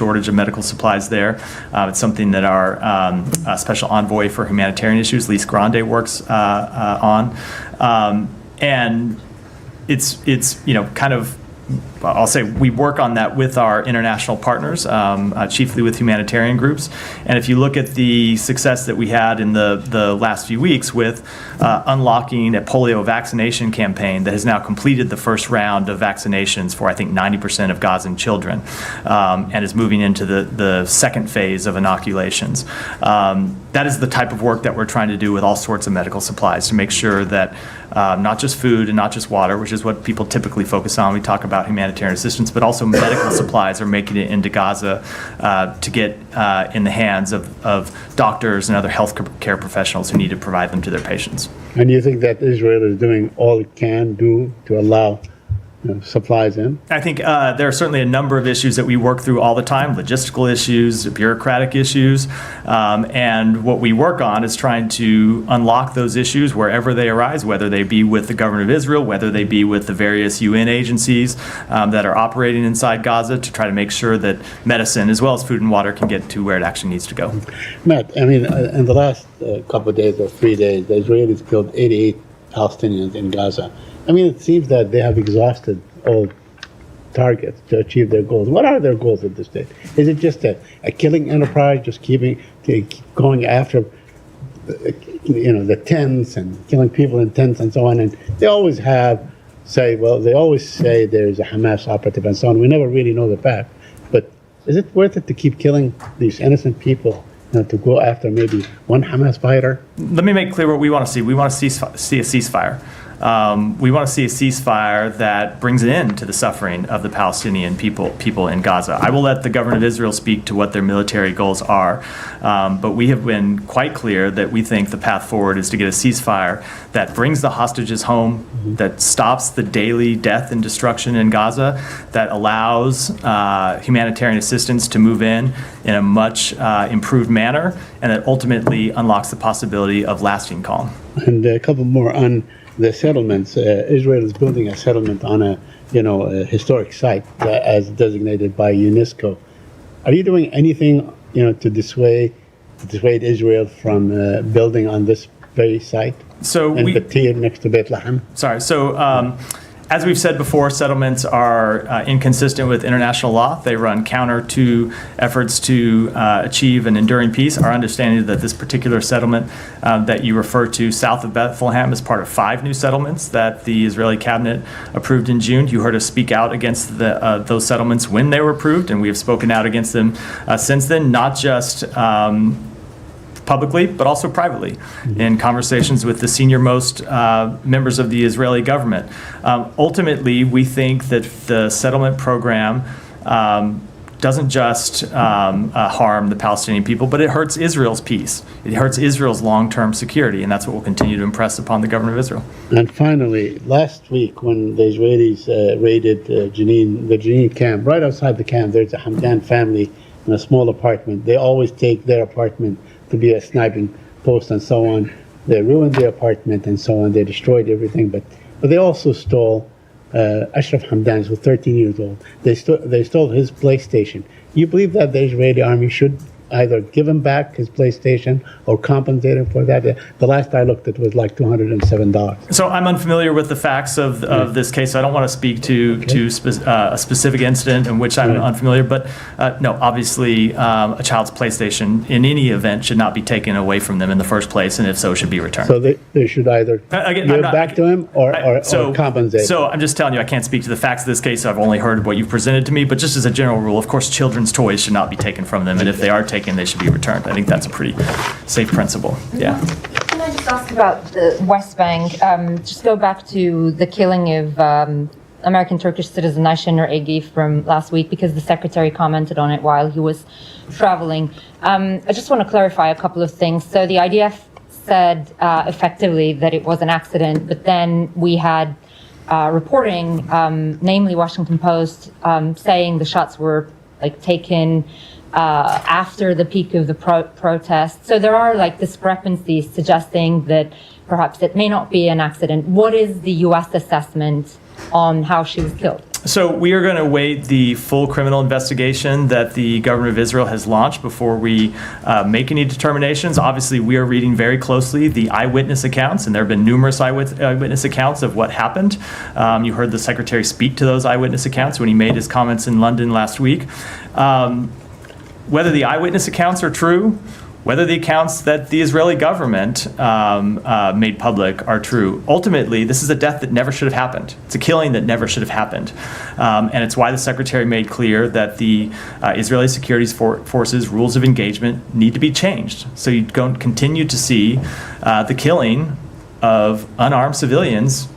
shortage of medical supplies there. It's something that our special envoy for humanitarian issues, Lise Grande, works on. And it's kind of, I'll say we work on that with our international partners, chiefly with humanitarian groups. And if you look at the success that we had in the last few weeks with unlocking a polio vaccination campaign that has now completed the first round of vaccinations for, I think, 90% of Gazan children, and is moving into the second phase of inoculations. That is the type of work that we're trying to do with all sorts of medical supplies to make sure that not just food and not just water, which is what people typically focus on. We talk about humanitarian assistance, but also medical supplies are making it into Gaza to get in the hands of doctors and other health care professionals who need to provide them to their patients. And you think that Israel is doing all it can do to allow supplies in? I think there are certainly a number of issues that we work through all the time, logistical issues, bureaucratic issues, and what we work on is trying to unlock those issues wherever they arise, whether they be with the government of Israel, whether they be with the various UN agencies that are operating inside Gaza, to try to make sure that medicine as well as food and water can get to where it actually needs to go. Matt, I mean, in the last couple of days or 3 days, the Israelis killed 88 Palestinians in Gaza. I mean, it seems that they have exhausted all targets to achieve their goals. What are their goals at this stage? Is it just a killing enterprise, just keep going after the tents and killing people in tents and so on? And they always say there's a Hamas operative and so on. We never really know the fact. But is it worth it to keep killing these innocent people, to go after maybe one Hamas fighter? Let me make clear what we want to see. We want to see a ceasefire. We want to see a ceasefire that brings an end to the suffering of the Palestinian people in Gaza. I will let the government of Israel speak to what their military goals are, but we have been quite clear that we think the path forward is to get a ceasefire that brings the hostages home, that stops the daily death and destruction in Gaza, that allows humanitarian assistance to move in a much improved manner, and that ultimately unlocks the possibility of lasting calm. And a couple more on the settlements. Israel is building a settlement on a historic site as designated by UNESCO. Are you doing anything to dissuade Israel from building on this very site? So and Patel next to Bethlehem. As we've said before, settlements are inconsistent with international law. They run counter to efforts to achieve an enduring peace. Our understanding is that this particular settlement that you refer to south of Bethlehem is part of 5 new settlements that the Israeli cabinet approved in June. You heard us speak out against those settlements when they were approved, and we have spoken out against them since then, not just publicly, but also privately in conversations with the senior-most members of the Israeli government. Ultimately, we think that the settlement program doesn't just harm the Palestinian people, but it hurts Israel's peace. It hurts Israel's long-term security, and that's what we'll continue to impress upon the government of Israel. And finally, last week when the Israelis raided the Jenin camp, right outside the camp, there's a Hamdan family in a small apartment. They always take their apartment to be a sniping post and so on. They ruined their apartment and so on. They destroyed everything, but they also stole Ashraf Hamdan, who was 13 years old. They stole his PlayStation. You believe that the Israeli army should either give him back his PlayStation or compensate him for that? The last I looked, it was like $207. So I'm unfamiliar with the facts of this case. So I don't want to speak to a specific incident in which I'm unfamiliar. But no, obviously a child's PlayStation in any event should not be taken away from them in the first place, and if so, should be returned. So they should either give it back to him or compensate. So I'm just telling you, I can't speak to the facts of this case. I've only heard what you've presented to me. But just as a general rule, of course, children's toys should not be taken from them, and if they are taken, they should be returned. I think that's a pretty safe principle. Yeah. Can I just ask about the West Bank? Just go back to the killing of American-Turkish citizen Ayşenur Egi from last week, because the secretary commented on it while he was traveling. I just want to clarify a couple of things. So the IDF said effectively that it was an accident, but then we had reporting, namely Washington Post, saying the shots were taken after the peak of the protest. So there are discrepancies suggesting that perhaps it may not be an accident. What is the U.S. assessment on how she was killed? So we are going to await the full criminal investigation that the government of Israel has launched before we make any determinations. Obviously, we are reading very closely the eyewitness accounts, and there have been numerous eyewitness accounts of what happened. You heard the secretary speak to those eyewitness accounts when he made his comments in London last week. Whether the eyewitness accounts are true, whether the accounts that the Israeli government made public are true, ultimately, this is a death that never should have happened. It's a killing that never should have happened. And it's why the secretary made clear that the Israeli security forces' rules of engagement need to be changed. So you don't continue to see the killing of unarmed civilians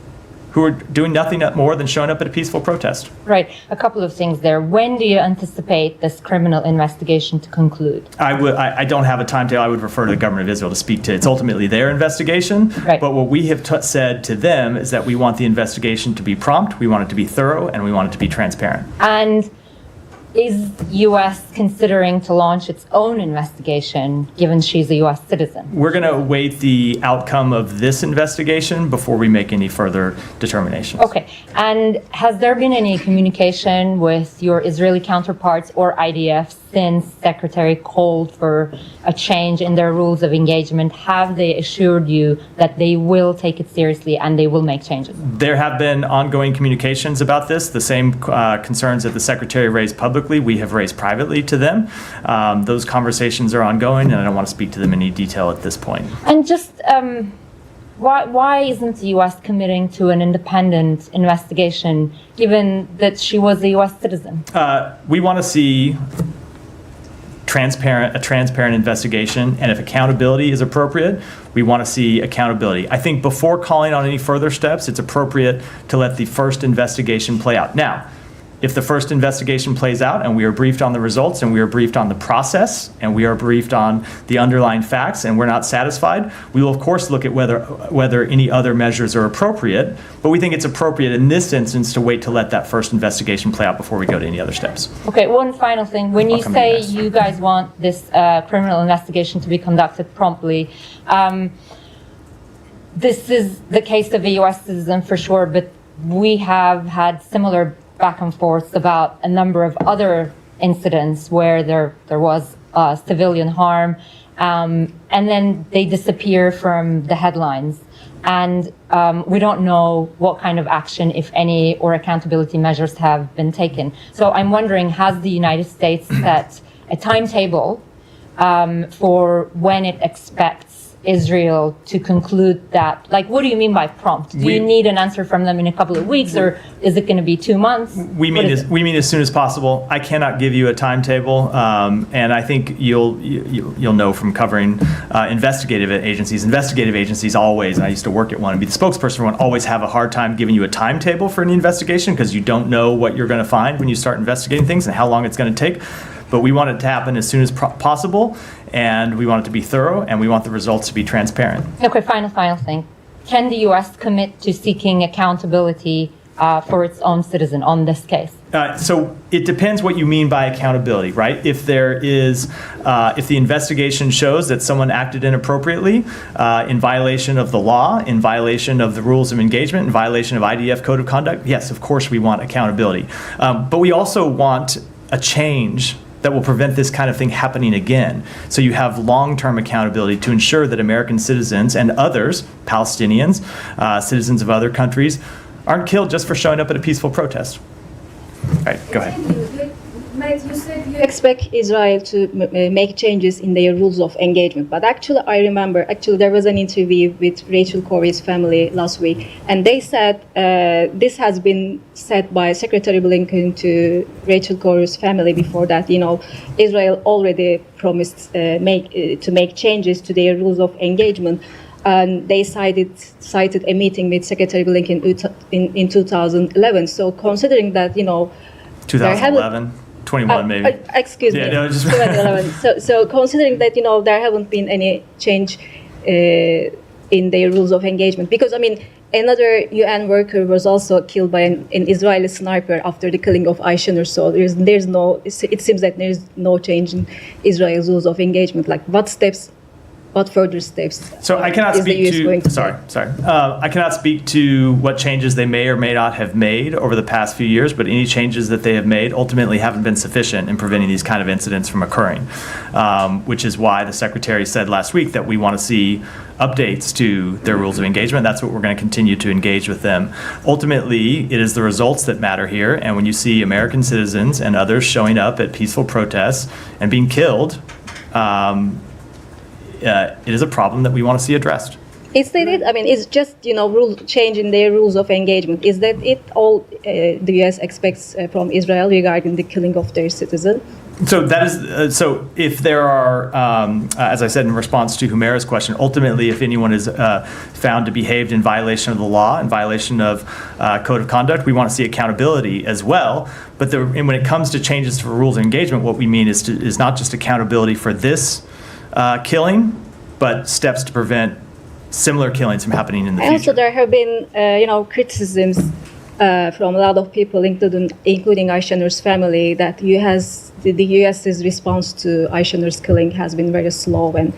who are doing nothing more than showing up at a peaceful protest. Right. A couple of things there. When do you anticipate this criminal investigation to conclude? I don't have a timetable. I would refer to the government of Israel to speak to. It's ultimately their investigation. Right. But what we have said to them is that we want the investigation to be prompt, we want it to be thorough, and we want it to be transparent. And is U.S. considering to launch its own investigation, given she's a U.S. citizen? We're going to await the outcome of this investigation before we make any further determinations. Okay. And has there been any communication with your Israeli counterparts or IDF since Secretary called for a change in their rules of engagement? Have they assured you that they will take it seriously and they will make changes? There have been ongoing communications about this. The same concerns that the Secretary raised publicly, we have raised privately to them. Those conversations are ongoing, and I don't want to speak to them in any detail at this point. And just why isn't the U.S. committing to an independent investigation, given that she was a U.S. citizen? We want to see a transparent investigation, and if accountability is appropriate, we want to see accountability. I think before calling on any further steps, it's appropriate to let the first investigation play out. Now, if the first investigation plays out and we are briefed on the results and we are briefed on the process and we are briefed on the underlying facts and we're not satisfied, we will of course look at whether any other measures are appropriate, but we think it's appropriate in this instance to wait to let that first investigation play out before we go to any other steps. Okay, one final thing. When you say you guys want this criminal investigation to be conducted promptly, this is the case of a U.S. citizen for sure, but we have had similar back and forth about a number of other incidents where there was civilian harm, and then they disappear from the headlines. And we don't know what kind of action, if any, or accountability measures have been taken. So I'm wondering, has the United States set a timetable for when it expects Israel to conclude that? Like, what do you mean by prompt? Do you need an answer from them in a couple of weeks, or is it going to be 2 months? We mean as soon as possible. I cannot give you a timetable, and I think you'll know from covering investigative agencies. Investigative agencies always, and I used to work at one and be the spokesperson for one, always have a hard time giving you a timetable for any investigation because you don't know what you're going to find when you start investigating things and how long it's going to take. But we want it to happen as soon as possible, and we want it to be thorough, and we want the results to be transparent. Okay, final thing. Can the U.S. commit to seeking accountability for its own citizen on this case? So it depends what you mean by accountability, right? If if the investigation shows that someone acted inappropriately, in violation of the law, in violation of the rules of engagement, in violation of IDF code of conduct, yes, of course we want accountability. But we also want a change that will prevent this kind of thing happening again. So you have long-term accountability to ensure that American citizens and others, Palestinians, citizens of other countries, aren't killed just for showing up at a peaceful protest. All right, go ahead. Matt, you said you expect Israel to make changes in their rules of engagement. But actually, I remember, there was an interview with Rachel Corrie's family last week, and they said this has been said by Secretary Blinken to Rachel Corrie's family before that, Israel already promised to make changes to their rules of engagement. And they cited a meeting with Secretary Blinken in 2011. So considering that, 2011? 21 maybe. Excuse me. Yeah, no, just 2011. So considering that, there haven't been any change in their rules of engagement. Because, another UN worker was also killed by an Israeli sniper after the killing of Aishin. So it seems that there's no change in Israel's rules of engagement. Like, what steps what further steps So I cannot is the speak US going to, to sorry. I cannot speak to what changes they may or may not have made over the past few years, but any changes that they have made ultimately haven't been sufficient in preventing these kind of incidents from occurring, which is why the Secretary said last week that we want to see updates to their rules of engagement. That's what we're going to continue to engage with them. Ultimately, it is the results that matter here, and when you see American citizens and others showing up at peaceful protests and being killed, it is a problem that we want to see addressed. Is that it? I mean, it's just, rule change in their rules of engagement. Is that it all the U.S. expects from Israel regarding the killing of their citizens? So that is so. If there are, as I said in response to Humaira's question, ultimately, if anyone is found to behaved in violation of the law, in violation of code of conduct, we want to see accountability as well. But and when it comes to changes to rules of engagement, what we mean is not just accountability for this killing, but steps to prevent similar killings from happening in the future. Also, there have been, criticisms from a lot of people, including Ayşenur's family, that the U.S.'s response to Ayşenur's killing has been very slow and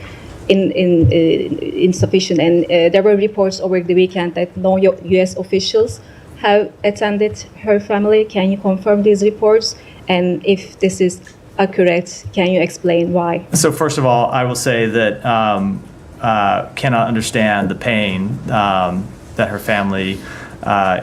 insufficient. And there were reports over the weekend that no U.S. officials have attended her family. Can you confirm these reports? And if this is accurate, can you explain why? So first of all, I will say that cannot understand the pain that her family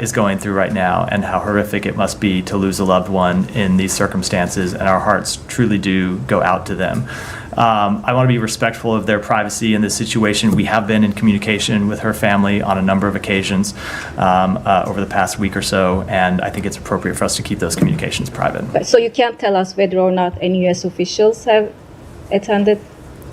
is going through right now and how horrific it must be to lose a loved one in these circumstances, and our hearts truly do go out to them. I want to be respectful of their privacy in this situation. We have been in communication with her family on a number of occasions over the past week or so, and I think it's appropriate for us to keep those communications private. So you can't tell us whether or not any U.S. officials have attended?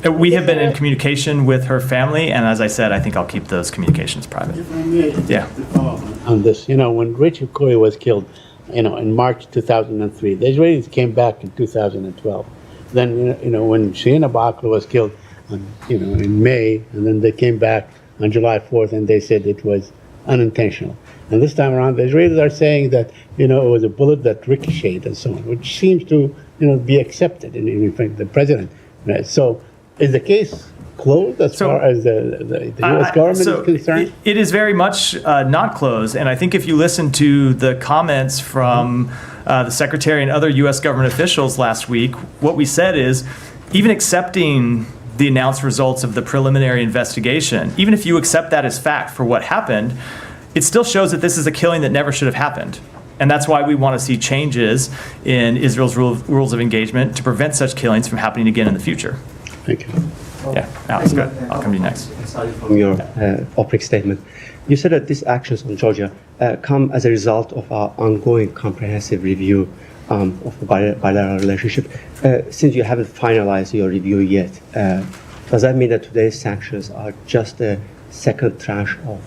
We have been in communication with her family, and as I said, I think I'll keep those communications private. If I may, Yeah. to follow up on this, when Rachel Corrie was killed, in March 2003, the Israelis came back in 2012. Then, when Shirin Abu was killed, in May, and then they came back on July 4th, and they said it was unintentional. And this time around, the Israelis are saying that, it was a bullet that ricocheted and so on, which seems to, be accepted in fact, the president. Right? So, is the case closed as far as the U.S. government is concerned? It is very much not closed. And I think if you listen to the comments from the Secretary and other U.S. government officials last week, what we said is, even accepting the announced results of the preliminary investigation, even if you accept that as fact for what happened, it still shows that this is a killing that never should have happened. And that's why we want to see changes in Israel's rules of engagement to prevent such killings from happening again in the future. Thank you. Yeah, Alex, good. I'll come to you next. From your opening statement, you said that these actions on Georgia come as a result of our ongoing comprehensive review of the bilateral relationship. Since you haven't finalized your review yet, does that mean that today's sanctions are just a second tranche of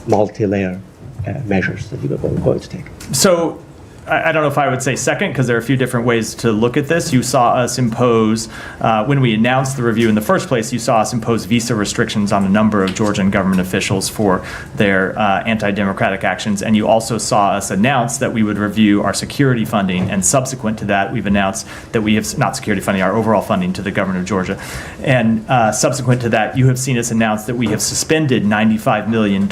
multi-layer measures that you're going to take? So I don't know if I would say second, because there are a few different ways to look at this. You saw us impose, when we announced the review in the first place, you saw us impose visa restrictions on a number of Georgian government officials for their anti-democratic actions. And you also saw us announce that we would review our security funding. And subsequent to that, we've announced that we have, not security funding, our overall funding to the government of Georgia. And subsequent to that, you have seen us announce that we have suspended $95 million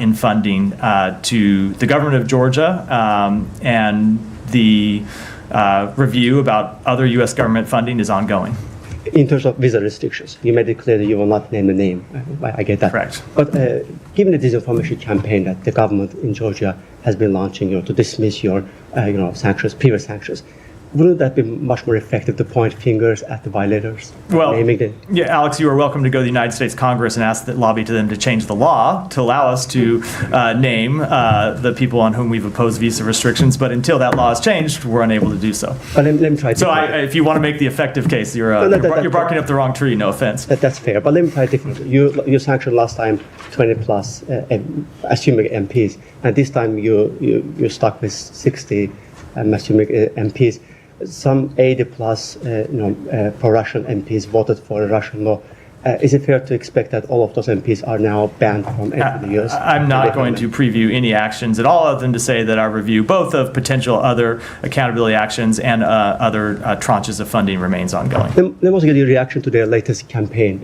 in funding to the government of Georgia. And the review about other U.S. government funding is ongoing. In terms of visa restrictions, you made it clear that you will not name the name. I get that. Correct. But given the disinformation campaign that the government in Georgia has been launching, to dismiss your, sanctions, previous sanctions, wouldn't that be much more effective to point fingers at the violators? Well, yeah, Alex, you are welcome to go to the United States Congress and ask the lobby to them to change the law to allow us to name the people on whom we've opposed visa restrictions. But until that law is changed, we're unable to do so. But let me try. So if you want to make the effective case, you're barking up the wrong tree. No offense. That's fair. But let me try differently. You sanctioned last time 20 plus assuming MPs, and this time you're stuck with 60 assuming MPs. Some 80 plus pro-Russian MPs voted for a Russian law. Is it fair to expect that all of those MPs are now banned from entering the U.S.? I'm not going to preview any actions at all other than to say that our review, both of potential other accountability actions and other tranches of funding, remains ongoing. Let me also get your reaction to their latest campaign.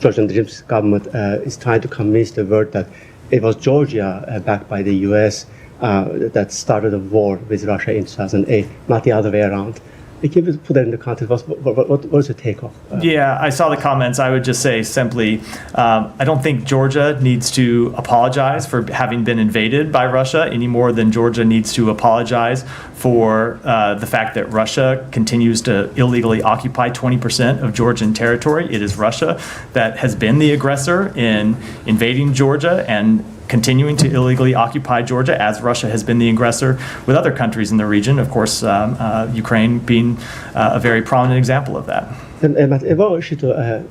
Georgian Dream's government is trying to convince the world that it was Georgia, backed by the U.S., that started a war with Russia in 2008, not the other way around. Can you put that in the context? What is the takeoff? Yeah, I saw the comments. I would just say simply, I don't think Georgia needs to apologize for having been invaded by Russia any more than Georgia needs to apologize for the fact that Russia continues to illegally occupy 20% of Georgian territory. It is Russia that has been the aggressor in invading Georgia and continuing to illegally occupy Georgia, as Russia has been the aggressor with other countries in the region, of course, Ukraine being a very prominent example of that. And about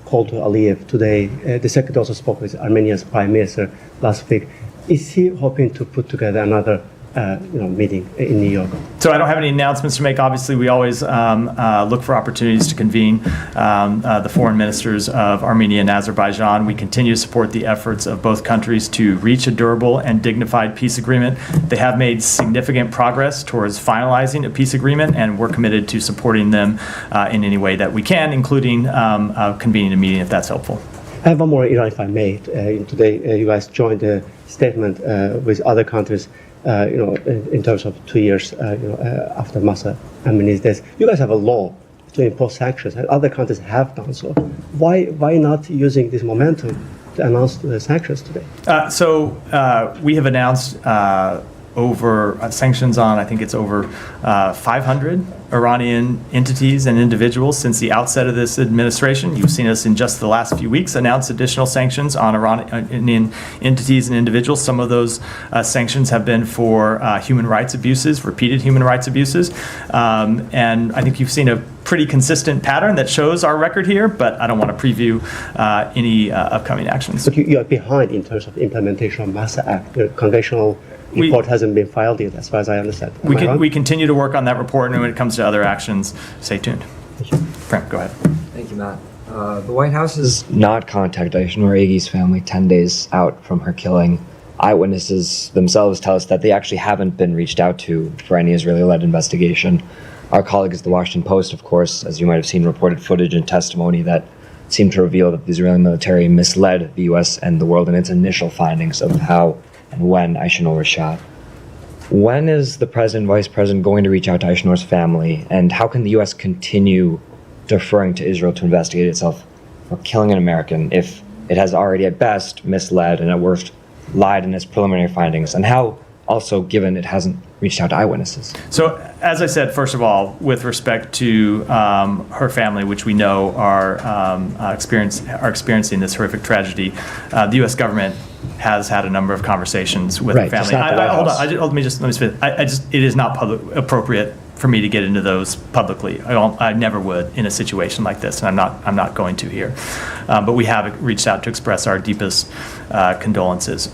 call to Aliyev today, the secretary also spoke with Armenia's prime minister last week. Is he hoping to put together another meeting in New York? So I don't have any announcements to make. Obviously, we always look for opportunities to convene the foreign ministers of Armenia and Azerbaijan. We continue to support the efforts of both countries to reach a durable and dignified peace agreement. They have made significant progress towards finalizing a peace agreement, and we're committed to supporting them in any way that we can, including convening a meeting if that's helpful. I have one more, Iran, if I may. Today, you guys joined a statement with other countries. In terms of 2 years, after Masa Amini's death, you guys have a law to impose sanctions, and other countries have done so. Why not using this momentum to announce the sanctions today? We have announced over sanctions on, I think it's over 500 Iranian entities and individuals since the outset of this administration. You've seen us in just the last few weeks announce additional sanctions on Iranian entities and individuals. Some of those sanctions have been for human rights abuses, repeated human rights abuses. And I think you've seen a pretty consistent pattern that shows our record here, but I don't want to preview any upcoming actions. But you are behind in terms of implementation of MASA Act. The congressional report hasn't been filed yet, as far as I understand. We continue to work on that report, and when it comes to other actions, stay tuned. Thank you. Frank, go ahead. Thank you, Matt. The White House has not contacted Aysenur Agi's family 10 days out from her killing. Eyewitnesses themselves tell us that they actually haven't been reached out to for any Israeli-led investigation. Our colleagues at the Washington Post, of course, as you might have seen, reported footage and testimony that seemed to reveal that the Israeli military misled the U.S. and the world in its initial findings of how and when Aysenur was shot. When is the president, vice president going to reach out to Aysenur's family, and how can the U.S. continue deferring to Israel to investigate itself for killing an American if it has already at best misled and at worst lied in its preliminary findings, and how also given it hasn't reached out to eyewitnesses? So, as I said, first of all, with respect to her family, which we know are experiencing this horrific tragedy, the U.S. government has had a number of conversations with her family. Hold on, let me just finish. It is not appropriate for me to get into those publicly. I never would in a situation like this, and I'm not going to here. But we have reached out to express our deepest condolences.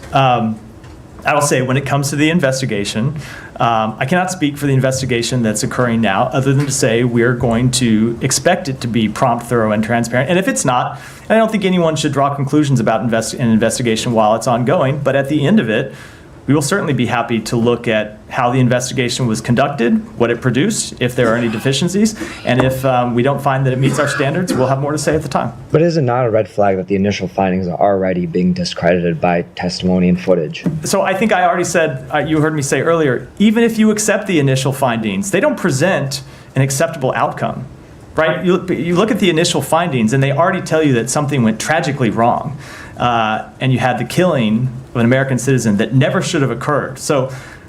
I will say, when it comes to the investigation, I cannot speak for the investigation that's occurring now, other than to say we're going to expect it to be prompt, thorough, and transparent. And if it's not, I don't think anyone should draw conclusions about an investigation while it's ongoing. But at the end of it, we will certainly be happy to look at how the investigation was conducted, what it produced, if there are any deficiencies, and if we don't find that it meets our standards, we'll have more to say at the time. But is it not a red flag that the initial findings are already being discredited by testimony and footage? So I think I already said, you heard me say earlier, even if you accept the initial findings, they don't present an acceptable outcome, right? You look at the initial findings, and they already tell you that something went tragically wrong, and you had the killing of an American citizen that never should have occurred. So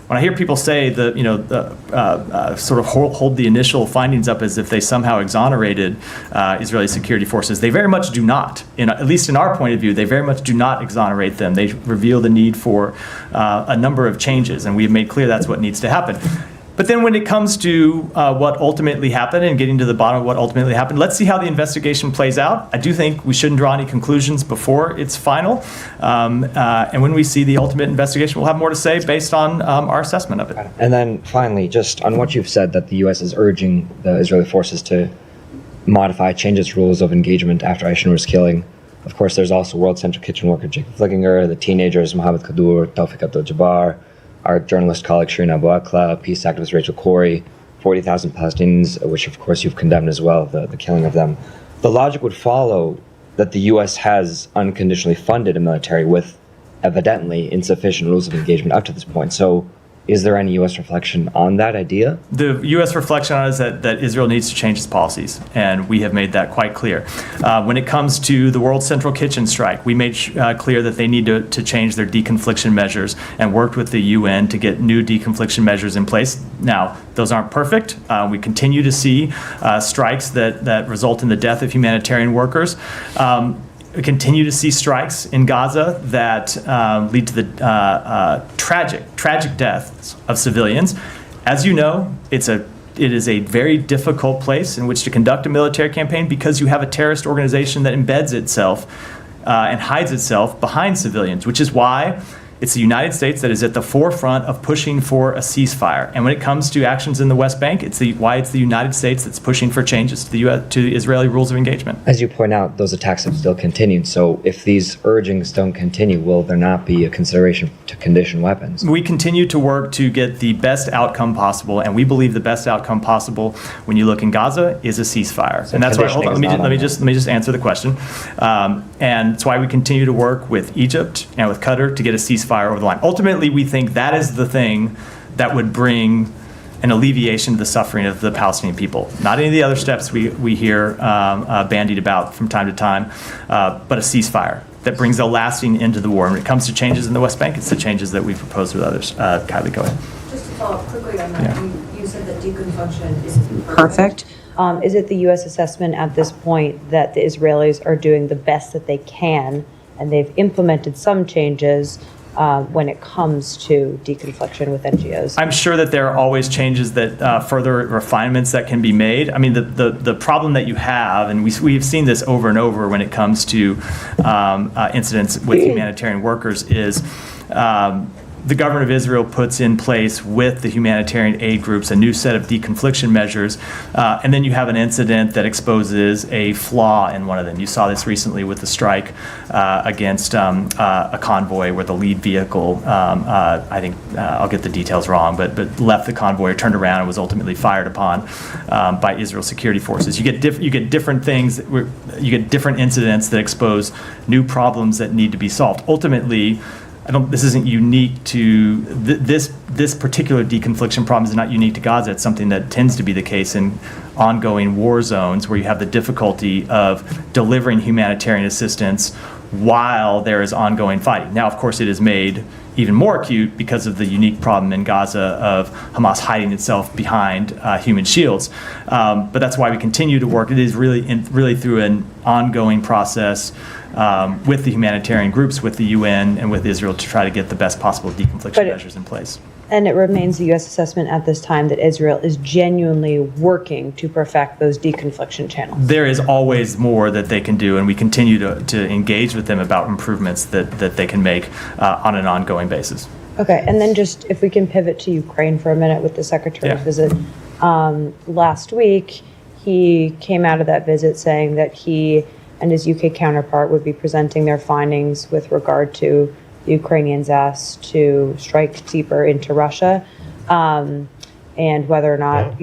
when I hear people say sort of hold the initial findings up as if they somehow exonerated Israeli security forces, they very much do not. At least in our point of view, they very much do not exonerate them. They reveal the need for a number of changes, and we've made clear that's what needs to happen. But then when it comes to what ultimately happened and getting to the bottom of what ultimately happened, let's see how the investigation plays out. I do think we shouldn't draw any conclusions before it's final. And when we see the ultimate investigation, we'll have more to say based on our assessment of it. And then finally, just on what you've said, that the U.S. is urging the Israeli forces to modify, change its rules of engagement after Aishanur's killing. Of course, there's also World Central Kitchen worker Jacob Flickinger, the teenagers Mohammed Kadur, Tawfiq Abdul-Jabbar, our journalist colleague Shirin Abu Akleh, peace activist Rachel Corrie, 40,000 Palestinians, which of course you've condemned as well, the killing of them. The logic would follow that the U.S. has unconditionally funded a military with evidently insufficient rules of engagement up to this point. So is there any U.S. reflection on that idea? The U.S. reflection on it is that Israel needs to change its policies, and we have made that quite clear. When it comes to the World Central Kitchen strike, we made clear that they need to change their deconfliction measures and worked with the UN to get new deconfliction measures in place. Now, those aren't perfect. We continue to see strikes that result in the death of humanitarian workers. We continue to see strikes in Gaza that lead to the tragic deaths of civilians. As you know, it is a very difficult place in which to conduct a military campaign because you have a terrorist organization that embeds itself and hides itself behind civilians, which is why it's the United States that is at the forefront of pushing for a ceasefire. And when it comes to actions in the West Bank, it's the United States that's pushing for changes to the Israeli rules of engagement. As you point out, those attacks have still continued. So if these urgings don't continue, will there not be a consideration to condition weapons? We continue to work to get the best outcome possible, and we believe the best outcome possible when you look in Gaza is a ceasefire. So and that's why, hold on, conditioning let me is not just answer the question. And it's why we continue to work with Egypt and with Qatar to get a ceasefire over the line. Ultimately, we think that is the thing that would bring an alleviation to the suffering of the Palestinian people. Not any of the other steps we hear bandied about from time to time, but a ceasefire that brings a lasting end to the war. And when it comes to changes in the West Bank, it's the changes that we've proposed with others. Kylie, go ahead. Just to follow up quickly on that, Yeah. you said that deconfliction is Perfect. Is it the U.S. assessment at this point that the Israelis are doing the best that they can, and they've implemented some changes when it comes to deconfliction with NGOs? I'm sure that there are always changes that further refinements that can be made. I mean, the problem that you have, and we've seen this over and over when it comes to incidents with humanitarian workers, is the government of Israel puts in place with the humanitarian aid groups a new set of deconfliction measures, and then you have an incident that exposes a flaw in one of them. You saw this recently with the strike against a convoy where the lead vehicle, I think I'll get the details wrong, but left the convoy or turned around and was ultimately fired upon by Israel security forces. You get different things, you get different incidents that expose new problems that need to be solved. Ultimately, this isn't unique to this particular deconfliction problem is not unique to Gaza. It's something that tends to be the case in ongoing war zones where you have the difficulty of delivering humanitarian assistance while there is ongoing fighting. Now, of course, it is made even more acute because of the unique problem in Gaza of Hamas hiding itself behind human shields. But that's why we continue to work. It is really through an ongoing process with the humanitarian groups, with the UN, and with Israel to try to get the best possible deconfliction measures in place. And it remains the U.S. assessment at this time that Israel is genuinely working to perfect those deconfliction channels. There is always more that they can do, and we continue to engage with them about improvements that they can make on an ongoing basis. Okay, and then just if we can pivot to Ukraine for a minute with the Secretary's visit. Last week, he came out of that visit saying that he and his UK counterpart would be presenting their findings with regard to the Ukrainians asked to strike deeper into Russia, and whether or not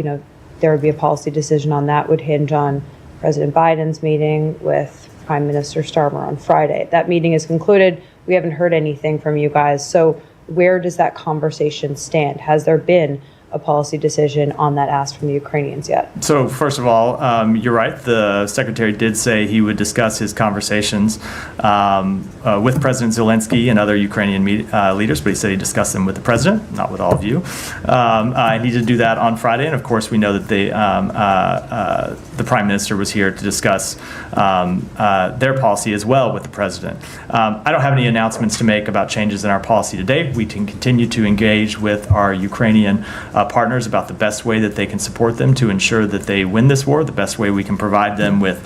there would be a policy decision on that would hinge on President Biden's meeting with Prime Minister Starmer on Friday. That meeting is concluded. We haven't heard anything from you guys. So where does that conversation stand? Has there been a policy decision on that ask from the Ukrainians yet? So first of all, you're right. The Secretary did say he would discuss his conversations with President Zelensky and other Ukrainian leaders, but he said he discussed them with the President, not with all of you. And he did do that on Friday. And of course, we know that the Prime Minister was here to discuss their policy as well with the President. I don't have any announcements to make about changes in our policy today. We can continue to engage with our Ukrainian partners about the best way that they can support them to ensure that they win this war, the best way we can provide them with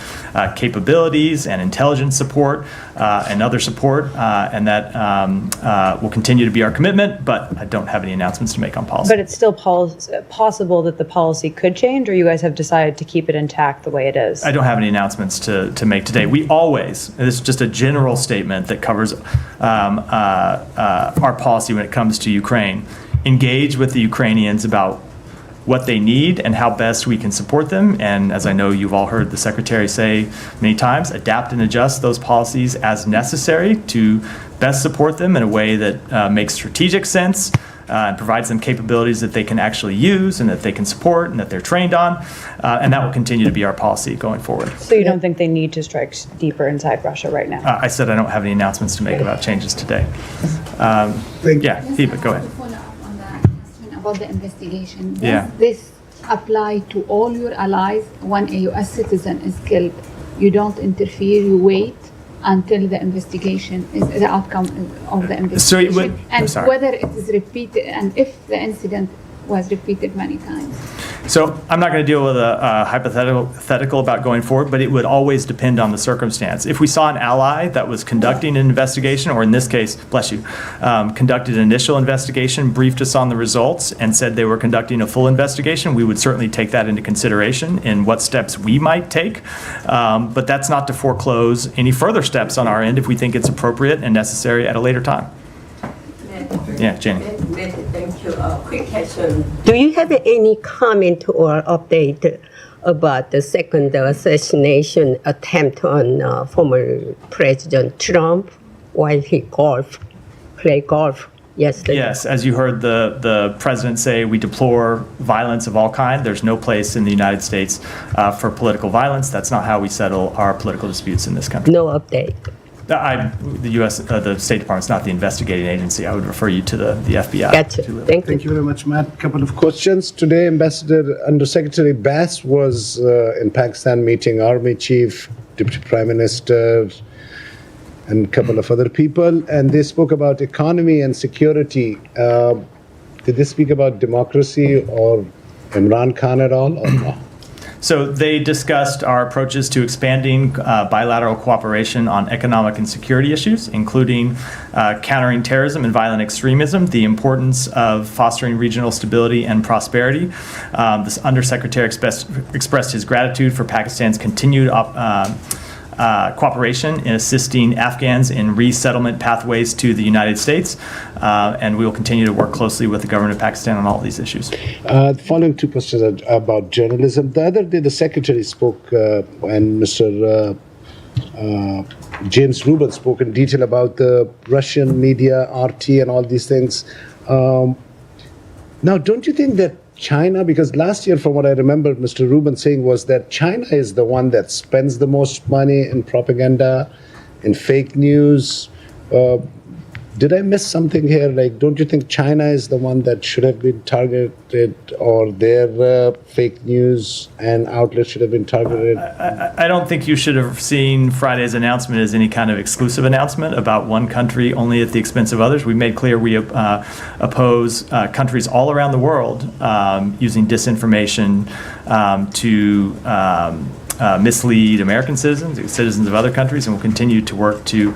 capabilities and intelligence support and other support, and that will continue to be our commitment, but I don't have any announcements to make on policy. But it's still possible that the policy could change, or you guys have decided to keep it intact the way it is? I don't have any announcements to make today. We always, and this is just a general statement that covers our policy when it comes to Ukraine, engage with the Ukrainians about what they need and how best we can support them. And as I know you've all heard the Secretary say many times, adapt and adjust those policies as necessary to best support them in a way that makes strategic sense and provides them capabilities that they can actually use and that they can support and that they're trained on. And that will continue to be our policy going forward. So you don't think they need to strike deeper inside Russia right now? I said I don't have any announcements to make about changes today. Yeah, Eva, go ahead. Follow up on that question about the investigation. Does Yeah. this apply to all your allies? When a U.S. citizen is killed, you don't interfere, you wait until the investigation is the outcome of the investigation. So it would- and sorry. whether it is repeated, and if the incident was repeated many times. So I'm not going to deal with a hypothetical about going forward, but it would always depend on the circumstance. If we saw an ally that was conducting an investigation, or in this case, bless you, conducted an initial investigation, briefed us on the results, and said they were conducting a full investigation, we would certainly take that into consideration in what steps we might take. But that's not to foreclose any further steps on our end if we think it's appropriate and necessary at a later time. Yeah, Jenny. Thank you. Quick question. Do you have any comment or update about the second assassination attempt on former President Trump while he played golf yesterday? Yes, as you heard the president say, we deplore violence of all kind. There's no place in the United States for political violence. That's not how we settle our political disputes in this country. No update. The U.S., the State Department's not the investigating agency. I would refer you to the FBI. Gotcha. Thank you. Thank you very much, Matt. A couple of questions. Today, Undersecretary Bass was in Pakistan meeting Army Chief, Deputy Prime Minister, and a couple of other people, and they spoke about economy and security. Did they speak about democracy or Imran Khan at all, or no? So they discussed our approaches to expanding bilateral cooperation on economic and security issues, including countering terrorism and violent extremism, the importance of fostering regional stability and prosperity. This Undersecretary expressed his gratitude for Pakistan's continued cooperation in assisting Afghans in resettlement pathways to the United States, and we will continue to work closely with the government of Pakistan on all these issues. The following two questions are about journalism. The other day, the Secretary spoke, and Mr. James Rubin spoke in detail about the Russian media, RT, and all these things. Now, don't you think that China, because last year, from what I remember, Mr. Rubin saying was that China is the one that spends the most money in propaganda, in fake news. Did I miss something here? Like, don't you think China is the one that should have been targeted, or their fake news and outlets should have been targeted? I don't think you should have seen Friday's announcement as any kind of exclusive announcement about one country only at the expense of others. We made clear we oppose countries all around the world using disinformation to mislead American citizens of other countries, and we'll continue to work to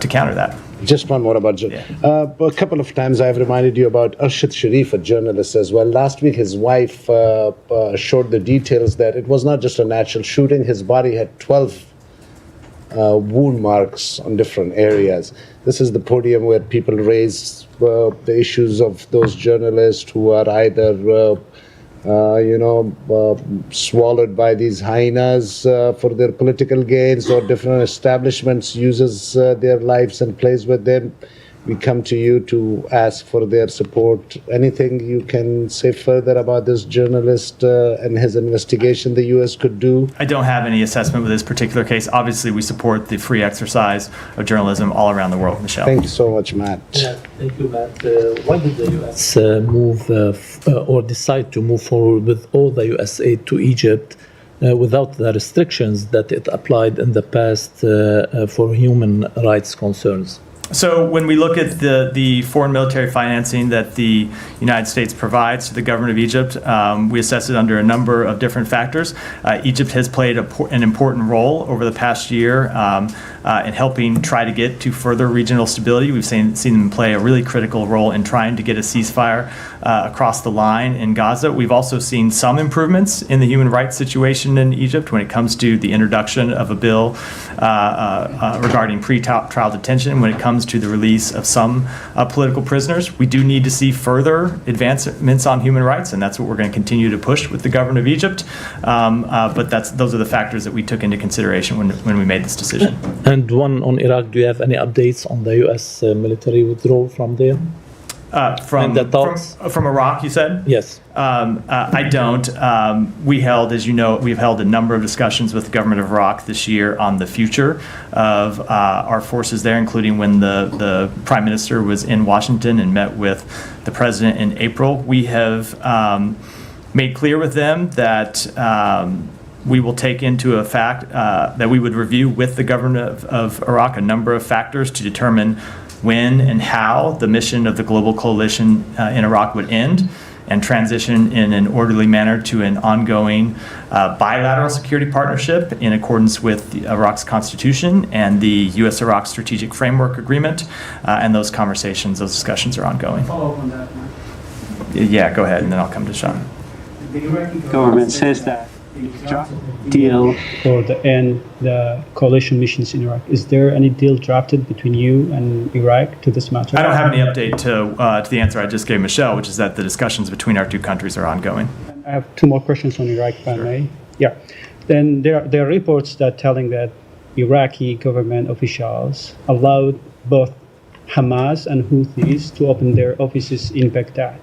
counter that. Just one more about a couple of times I've reminded you about Arshad Sharif, a journalist as well. Last week, his wife showed the details that it was not just a natural shooting. His body had 12 wound marks on different areas. This is the podium where people raise the issues of those journalists who are either swallowed by these hyenas for their political gains, or different establishments uses their lives and plays with them. We come to you to ask for their support. Anything you can say further about this journalist and his investigation the U.S. could do? I don't have any assessment with this particular case. Obviously, we support the free exercise of journalism all around the world, Michelle. Thank you so much, Matt. Yeah, thank you, Matt. Why did the U.S. move or decide to move forward with all the U.S. aid to Egypt without the restrictions that it applied in the past for human rights concerns? So when we look at the foreign military financing that the United States provides to the government of Egypt, we assess it under a number of different factors. Egypt has played an important role over the past year in helping try to get to further regional stability. We've seen them play a really critical role in trying to get a ceasefire across the line in Gaza. We've also seen some improvements in the human rights situation in Egypt when it comes to the introduction of a bill regarding pre-trial detention, when it comes to the release of some political prisoners. We do need to see further advancements on human rights, and that's what we're going to continue to push with the government of Egypt. But those are the factors that we took into consideration when we made this decision. And one on Iraq, do you have any updates on the U.S. Military withdrawal from there? From Iraq, you said? Yes. I don't. We've held a number of discussions with the government of Iraq this year on the future of our forces there, including when the Prime Minister was in Washington and met with the President in April. We have made clear with them that we will take into effect that we would review with the government of Iraq a number of factors to determine when and how the mission of the global coalition in Iraq would end and transition in an orderly manner to an ongoing bilateral security partnership in accordance with Iraq's constitution and the U.S.-Iraq Strategic Framework Agreement. And those discussions are ongoing. Follow up on that, Mark. Yeah, go ahead, and then I'll come to Sean. The Iraqi government says that deal for the coalition missions in Iraq. Is there any deal drafted between you and Iraq to this matter? I don't have any update to the answer I just gave Michelle, which is that the discussions between our two countries are ongoing. I have two more questions on Iraq, if I may. Yeah. Then there are reports that telling that Iraqi government officials allowed both Hamas and Houthis to open their offices in Baghdad.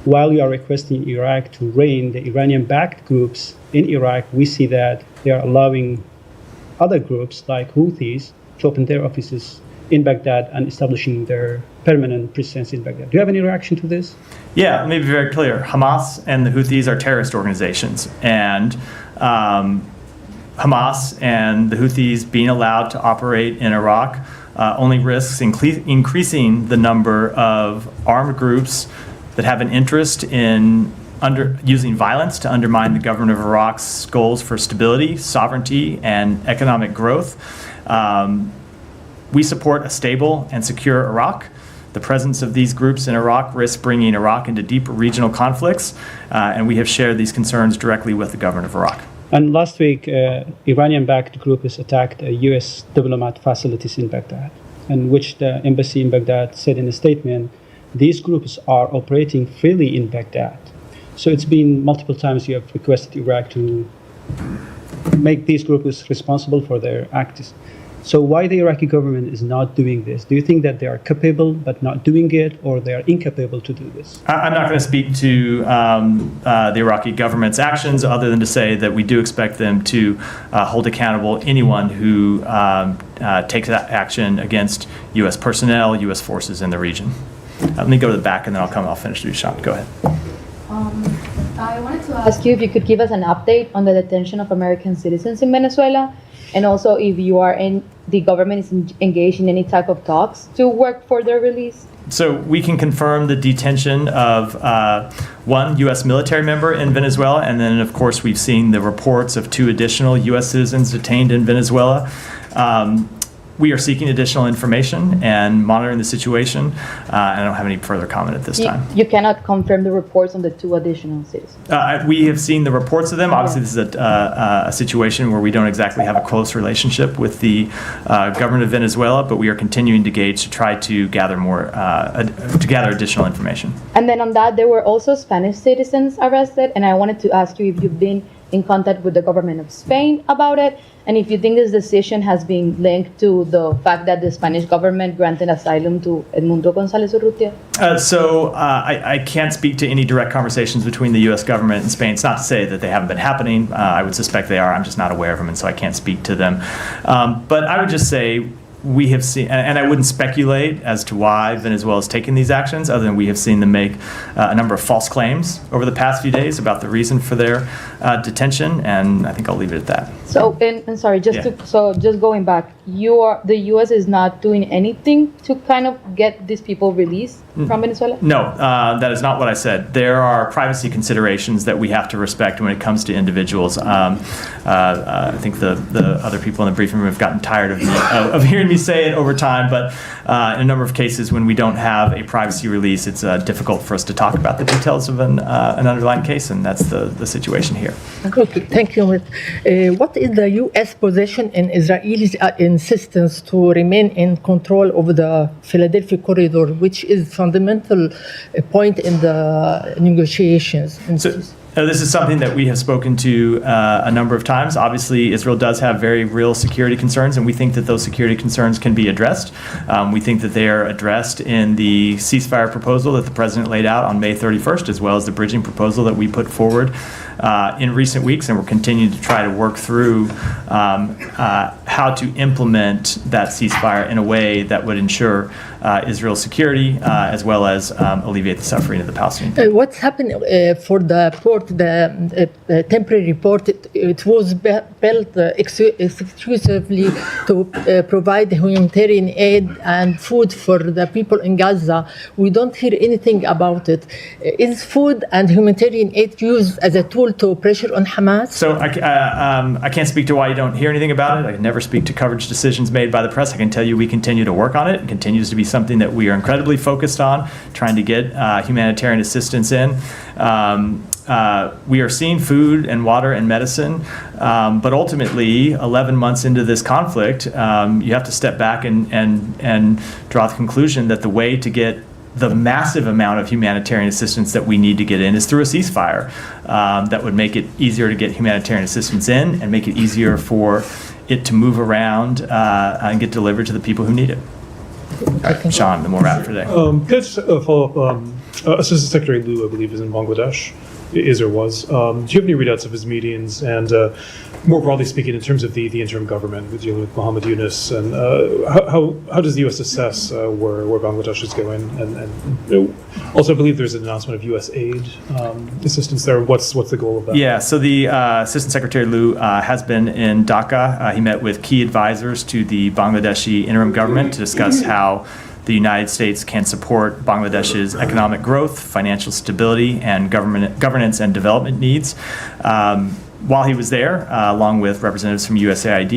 While we are requesting Iraq to rein the Iranian-backed groups in Iraq, we see that they are allowing other groups like Houthis to open their offices in Baghdad and establishing their permanent presence in Baghdad. Do you have any reaction to this? Yeah, let me be very clear. Hamas and the Houthis are terrorist organizations, and Hamas and the Houthis being allowed to operate in Iraq only risks increasing the number of armed groups that have an interest in using violence to undermine the government of Iraq's goals for stability, sovereignty, and economic growth. We support a stable and secure Iraq. The presence of these groups in Iraq risks bringing Iraq into deeper regional conflicts, and we have shared these concerns directly with the government of Iraq. And last week, Iranian-backed groups attacked U.S. diplomat facilities in Baghdad, in which the embassy in Baghdad said in a statement, these groups are operating freely in Baghdad. So it's been multiple times you have requested Iraq to make these groups responsible for their acts. So why the Iraqi government is not doing this? Do you think that they are capable but not doing it, or they are incapable to do this? I'm not going to speak to the Iraqi government's actions other than to say that we do expect them to hold accountable anyone who takes action against U.S. personnel, U.S. forces in the region. Let me go to the back and then I'll finish with Sean. Go ahead. I wanted to ask you if you could give us an update on the detention of American citizens in Venezuela, and also if the government is engaged in any type of talks to work for their release. So we can confirm the detention of one U.S. military member in Venezuela, and then of course we've seen the reports of 2 additional U.S. citizens detained in Venezuela. We are seeking additional information and monitoring the situation. I don't have any further comment at this time. You cannot confirm the reports on the 2 additional citizens. We have seen the reports of them. Obviously, this is a situation where we don't exactly have a close relationship with the government of Venezuela, but we are continuing to engage to try to gather additional information. And then on that, there were also Spanish citizens arrested, and I wanted to ask you if you've been in contact with the government of Spain about it, and if you think this decision has been linked to the fact that the Spanish government granted asylum to Edmundo González Urrutia? I can't speak to any direct conversations between the U.S. government and Spain. It's not to say that they haven't been happening. I would suspect they are. I'm just not aware of them, and so I can't speak to them. But I would just say we have seen, and I wouldn't speculate as to why Venezuela is taking these actions, other than we have seen them make a number of false claims over the past few days about the reason for their detention, and I think I'll leave it at that. So, and sorry, just going back, the U.S. is not doing anything to kind of get these people released from Venezuela? No, that is not what I said. There are privacy considerations that we have to respect when it comes to individuals. I think the other people in the briefing room have gotten tired of hearing me say it over time, but in a number of cases when we don't have a privacy release, it's difficult for us to talk about the details of an underlying case, and that's the situation here. Okay, thank you. What is the U.S. position in Israel's insistence to remain in control of the Philadelphia corridor, which is fundamental point in the negotiations? This is something that we have spoken to a number of times. Obviously, Israel does have very real security concerns, and we think that those security concerns can be addressed. We think that they are addressed in the ceasefire proposal that the president laid out on May 31st, as well as the bridging proposal that we put forward in recent weeks, and we're continuing to try to work through how to implement that ceasefire in a way that would ensure Israel's security as well as alleviate the suffering of the Palestinians. What's happened for the port, the temporary port, it was built exclusively to provide humanitarian aid and food for the people in Gaza. We don't hear anything about it. Is food and humanitarian aid used as a tool to pressure on Hamas? So I can't speak to why you don't hear anything about it. I can never speak to coverage decisions made by the press. I can tell you we continue to work on it. It continues to be something that we are incredibly focused on, trying to get humanitarian assistance in. We are seeing food and water and medicine, but ultimately, 11 months into this conflict, you have to step back and draw the conclusion that the way to get the massive amount of humanitarian assistance that we need to get in is through a ceasefire that would make it easier to get humanitarian assistance in and make it easier for it to move around and get delivered to the people who need it. All right, Sean, then we'll wrap for today. Can I just follow up? Assistant Secretary Liu, I believe, is in Bangladesh. Is or was. Do you have any readouts of his meetings? And more broadly speaking, in terms of the interim government, with dealing with Muhammad Yunus, and how does the U.S. assess where Bangladesh is going? And also, I believe there's an announcement of U.S. aid assistance there. What's the goal of that? Yeah, so the Assistant Secretary Liu has been in Dhaka. He met with key advisors to the Bangladeshi interim government to discuss how the United States can support Bangladesh's economic growth, financial stability, and governance and development needs. While he was there, along with representatives from USAID,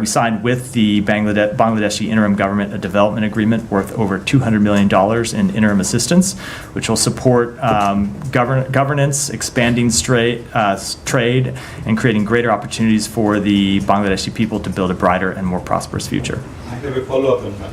we signed with the Bangladeshi interim government a development agreement worth over $200 million in interim assistance, which will support governance, expanding trade, and creating greater opportunities for the Bangladeshi people to build a brighter and more prosperous future. I have a follow-up on that.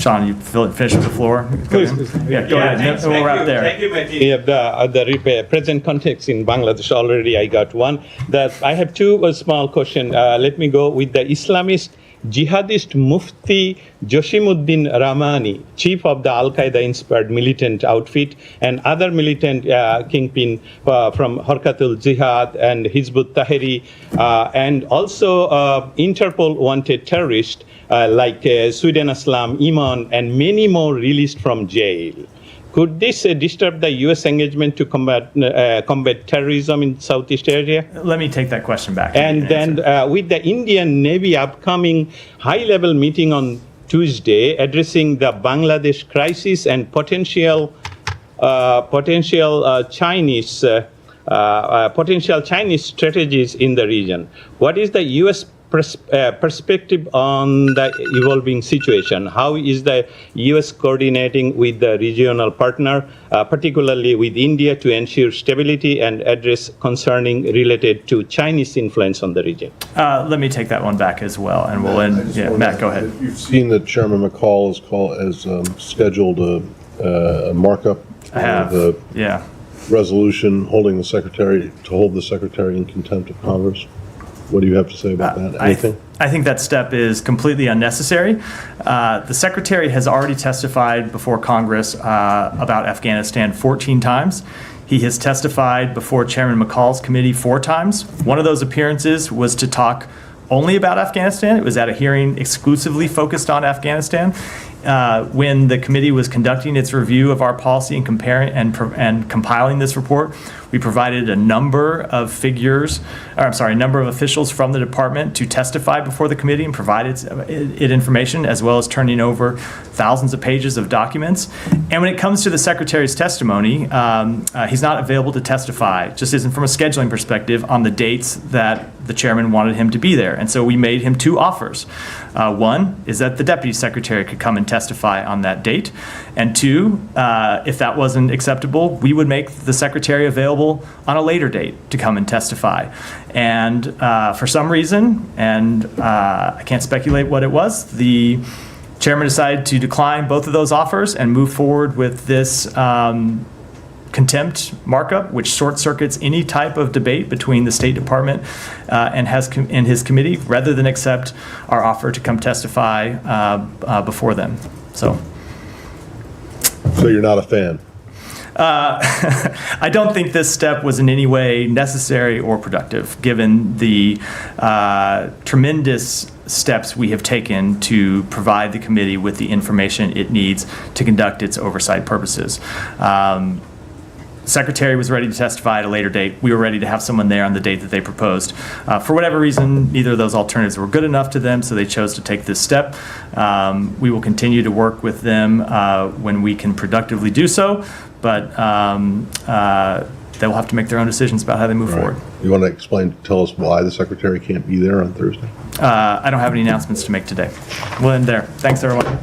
Sean, you finish with the floor? Please. Yeah, go ahead. We'll wrap there. Thank you, Mehdi. The present context in Bangladesh, already I got one. That I have two small questions. Let me go with the Islamist jihadist Mufti Joshimuddin Rahmani, chief of the Al-Qaeda-inspired militant outfit, and other militant kingpin from Harkatul Jihad and Hizbut Tahrir, and also Interpol wanted terrorists like Sweden Aslam, Iman, and many more released from jail. Could this disturb the U.S. engagement to combat terrorism in Southeast Asia? Let me take that question back. And then with the Indian Navy upcoming high-level meeting on Tuesday addressing the Bangladesh crisis and potential Chinese strategies in the region, what is the U.S. perspective on the evolving situation? How is the U.S. coordinating with the regional partner, particularly with India, to ensure stability and address concerning related to Chinese influence on the region? Let me take that one back as well, and we'll end. Yeah, Matt, go ahead. You've seen that Chairman McCall has scheduled a markup of the resolution holding the secretary in contempt of Congress. What do you have to say about that? Anything? I think that step is completely unnecessary. The Secretary has already testified before Congress about Afghanistan 14 times. He has testified before Chairman McCall's committee 4 times. One of those appearances was to talk only about Afghanistan. It was at a hearing exclusively focused on Afghanistan. When the committee was conducting its review of our policy and comparing and compiling this report, We provided a number of officials from the department to testify before the committee and provided it information, as well as turning over thousands of pages of documents. And when it comes to the secretary's testimony, he's not available to testify, just isn't from a scheduling perspective, on the dates that the chairman wanted him to be there. And so we made him two offers. One is that the deputy secretary could come and testify on that date. And two, if that wasn't acceptable, we would make the secretary available on a later date to come and testify. And for some reason, and I can't speculate what it was, the chairman decided to decline both of those offers and move forward with this contempt markup, which short circuits any type of debate between the State Department and his committee, rather than accept our offer to come testify before them. So you're not a fan? I don't think this step was in any way necessary or productive, given the tremendous steps we have taken to provide the committee with the information it needs to conduct its oversight purposes. Secretary was ready to testify at a later date. We were ready to have someone there on the date that they proposed. For whatever reason, neither of those alternatives were good enough to them, so they chose to take this step. We will continue to work with them when we can productively do so, but they will have to make their own decisions about how they move forward. You want to tell us why the secretary can't be there on Thursday? I don't have any announcements to make today. We'll end there. Thanks, everyone.